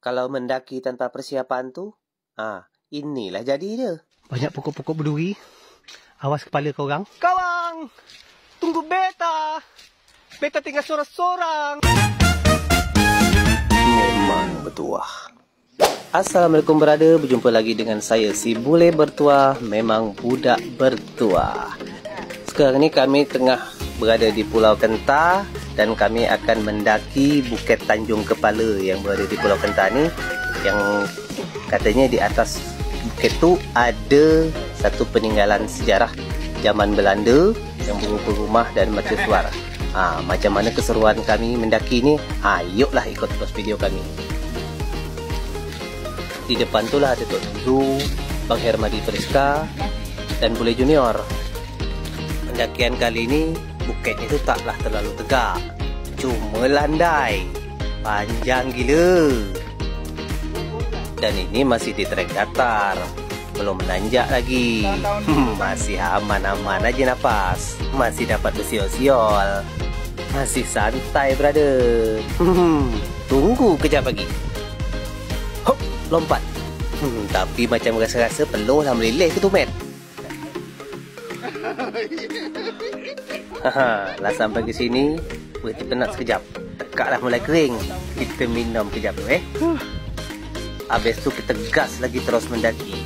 Kalau mendaki tanpa persiapan tu, inilah jadi dia. Banyak pokok-pokok berduri. Awas kepala kau orang. Kawang! Tunggu beta! Beta tinggal sorang-sorang. Memang bertuah. Assalamualaikum brother, berjumpa lagi dengan saya si Bule Bertuah, memang budak bertuah. Sekarang ni kami tengah berada di Pulau Kentar dan kami akan mendaki Bukit Tanjung Kepala yang berada di Pulau Kentar ni, yang katanya di atas bukit tu ada satu peninggalan sejarah zaman Belanda yang berupa rumah dan mercusuar. Macam mana keseruan kami mendaki ni? Yuklah ikut terus video kami. Di depan tu lah ada Tok Zul, Bang Hermadi Friska dan Bule Junior. Pendakian kali ni bukitnya tu taklah terlalu tegak, cuma landai, panjang gila. Dan ini masih di trek datar, belum menanjak lagi. Masih aman-aman aja nafas, masih dapat bersiol-siol, masih santai brother. Tunggu kejap lagi. Hop, lompat. Tapi macam rasa-rasa peluh lah meleleh ke tu met. Lah sampai ke sini, berhenti penat sekejap. Tekak dah mulai kering. Kita minum kejap tu Habis tu kita gas lagi terus mendaki.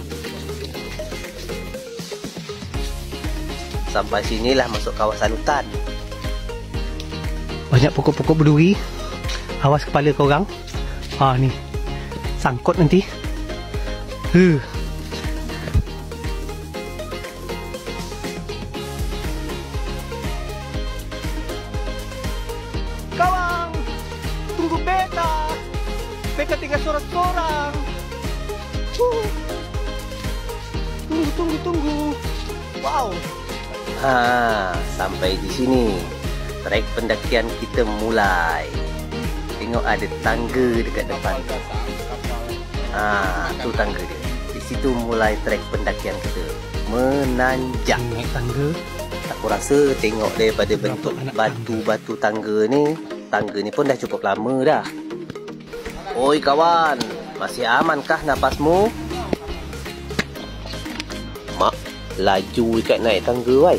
Sampai sinilah masuk kawasan hutan. Banyak pokok-pokok berduri. Awas kepala kau orang. Ni sangkut nanti. Kawang! Tunggu beta! Beta tinggal sorang-sorang. Tunggu. Wow. Sampai di sini trek pendakian kita mulai. Tengok ada tangga dekat depan tu. Tu tangga dia. Di situ mulai trek pendakian kita. Menanjak. Naik tangga. Aku rasa tengok daripada bentuk batu-batu tangga ni pun dah cukup lama dah. Oi kawan, masih amankah napasmu? Mak, laju ikat naik tangga wai.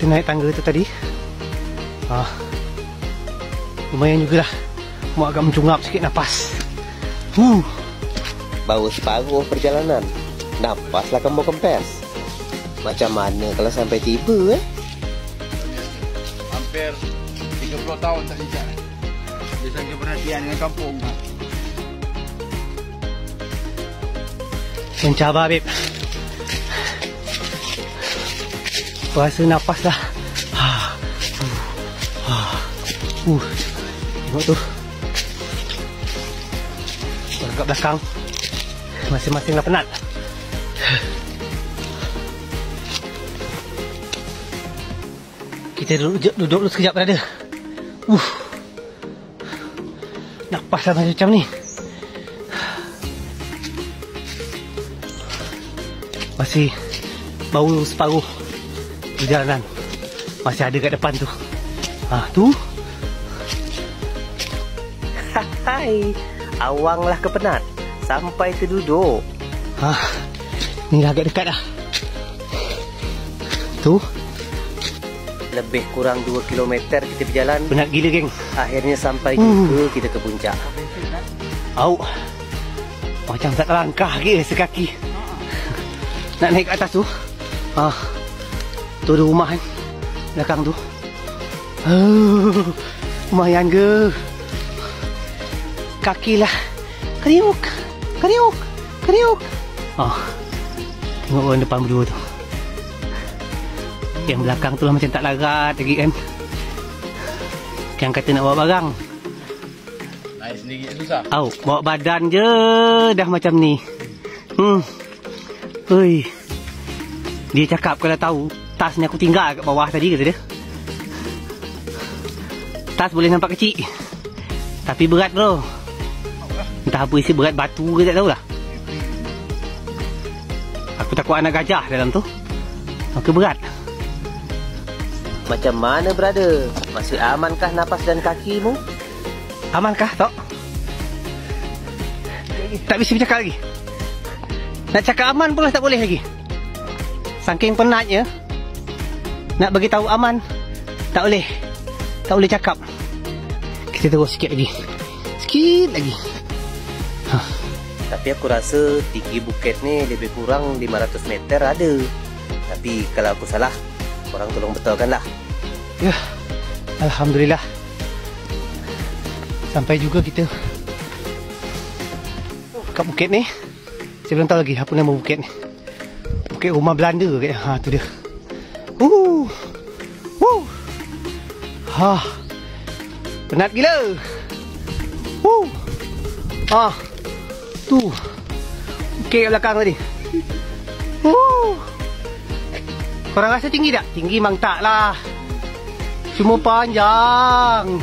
Kita naik tangga tu tadi. Lumayan jugalah. Mau agak mencungap sikit nafas. Baru separuh perjalanan, napaslah kamu kempes. Macam mana kalau sampai tiba Hampir 30 tahun tak lincah. Dia sangat perhatian dengan kampung. Mencabar babe. Rasa nafas dah. Tengok tu. Dekat belakang masing-masing dah penat. Kita duduk dulu sekejap berada. Nafas dah macam ni. Masih baru separuh perjalanan. Masih ada kat depan tu. Tu. Hai, awanglah kepenat sampai terduduk. Ni dah agak dekat dah. Tu. Lebih kurang 2 km kita berjalan. Penat gila geng. Akhirnya sampai juga kita ke puncak. Macam tak terlangkah ke sekaki. Nak naik ke atas tu. Tu ada rumah kan belakang tu. Lumayan ke. Kakilah Keriuk. Tengok orang depan berdua tu. Yang belakang tu lah macam tak larat lagi kan. Yang kata nak bawa barang, Naik sendiri susah. bawa badan je dah macam ni. Dia cakap kalau tahu tas ni aku tinggal kat bawah tadi, kata dia. Tas boleh nampak kecil, tapi berat bro. Entah apa isi, berat batu ke tak tahulah. Aku takut anak gajah dalam tu. Maka berat. Macam mana brother? Masih amankah napas dan kakimu? Amankah, Tok? Tak bisa bercakap lagi. Nak cakap aman pula tak boleh lagi. Saking penatnya, nak bagi tahu aman, tak boleh. Tak boleh cakap. Kita terus sikit lagi. Sikit lagi. Tapi aku rasa tinggi bukit ni lebih kurang 500 meter ada. Tapi kalau aku salah, korang tolong betulkan lah. Ya, Alhamdulillah. Sampai juga kita kat bukit ni. Saya belum tahu lagi apa nama bukit ni. Bukit Rumah Belanda ke? Ha, tu dia. Ha. Penat gila. Ah. Tu. Bukit kat belakang tadi. Korang rasa tinggi tak? Tinggi memang tak lah. Cuma panjang.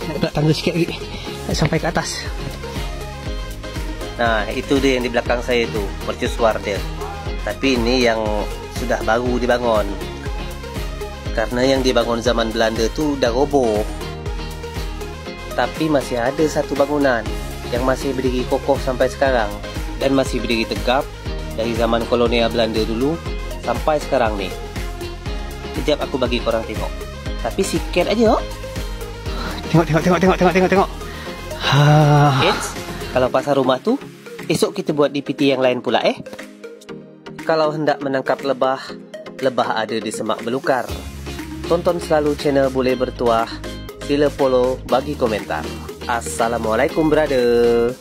Nak pula tangga sikit lagi. Nak sampai ke atas. Nah, itu dia yang di belakang saya tu, mercusuar dia. Tapi ini yang sudah baru dibangun. Karena yang dibangun zaman Belanda tu dah roboh. Tapi masih ada satu bangunan yang masih berdiri kokoh sampai sekarang. Dan masih berdiri tegap dari zaman kolonial Belanda dulu sampai sekarang ni. Kejap aku bagi korang tengok. Tapi sikit aja. Tengok. Eits, kalau pasar rumah tu, esok kita buat DPT yang lain pula Kalau hendak menangkap lebah, lebah ada di semak belukar. Tonton selalu channel Bule Bertuah. Sila follow, bagi komentar. Assalamualaikum brother.